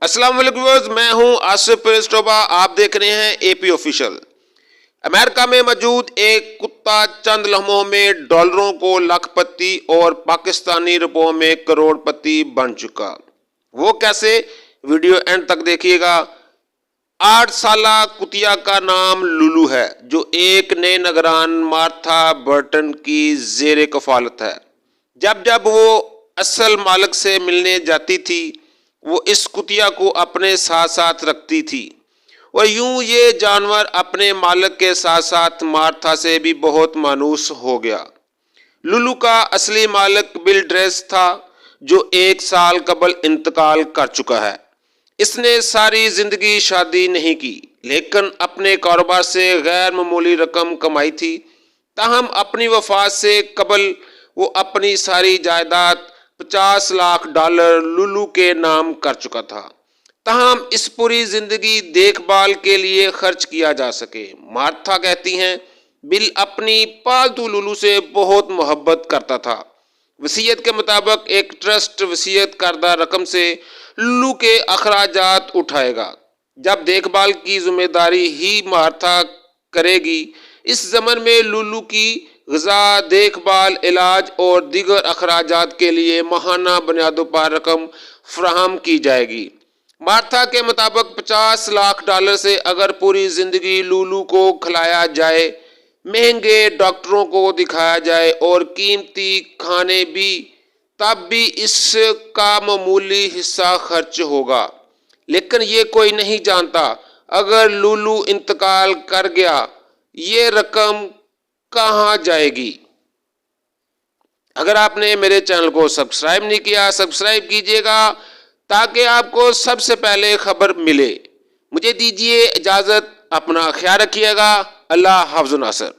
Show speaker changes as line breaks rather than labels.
السلام علیکم ویورز، میں ہوں آصف پریسٹوبا، آپ دیکھ رہے ہیں اے پی آفیشل۔ امریکہ میں موجود ایک کتا چند لمحوں میں ڈالروں کو لاکھ پتی اور پاکستانی روپوں میں کروڑ پتی بن چکا۔ وہ کیسے؟ ویڈیو اینڈ تک دیکھیے گا۔ 8 سالہ کتیا کا نام لولو ہے، جو ایک نئے نگران مارتھا برٹن کی زیر کفالت ہے۔ جب وہ اصل مالک سے ملنے جاتی تھی، وہ اس کتیا کو اپنے ساتھ ساتھ رکھتی تھی، اور یوں یہ جانور اپنے مالک کے ساتھ ساتھ مارتھا سے بھی بہت مانوس ہو گیا۔ لولو کا اصلی مالک بل ڈریس تھا، جو 1 سال قبل انتقال کر چکا ہے۔ اس نے ساری زندگی شادی نہیں کی، لیکن اپنے کاروبار سے غیر معمولی رقم کمائی تھی۔ تاہم اپنی وفات سے قبل وہ اپنی ساری جائیداد $50 لاکھ لولو کے نام کر چکا تھا، تاہم اس پوری زندگی دیکھ بھال کے لیے خرچ کیا جا سکے۔ مارتھا کہتی ہیں، بل اپنی پالتو لولو سے بہت محبت کرتا تھا۔ وصیت کے مطابق ایک ٹرسٹ وصیت کردہ رقم سے لولو کے اخراجات اٹھائے گا۔ جب دیکھ بھال کی ذمہ داری ہی مارتھا کرے گی، اس ضمن میں لولو کی غذا، دیکھ بھال، علاج اور دیگر اخراجات کے لیے ماہانہ بنیادوں پر رقم فراہم کی جائے گی۔ مارتھا کے مطابق $50 لاکھ سے اگر پوری زندگی لولو کو کھلایا جائے، مہنگے ڈاکٹروں کو دکھایا جائے اور قیمتی کھانے بھی، تب بھی اس کا معمولی حصہ خرچ ہوگا۔ لیکن یہ کوئی نہیں جانتا، اگر لولو انتقال کر گیا، یہ رقم کہاں جائے گی؟ اگر آپ نے میرے چینل کو سبسکرائب نہیں کیا، سبسکرائب کیجئے گا تاکہ آپ کو سب سے پہلے خبر ملے۔ مجھے دیجئے اجازت، اپنا خیال رکھیے گا۔ اللہ حافظ ناصر۔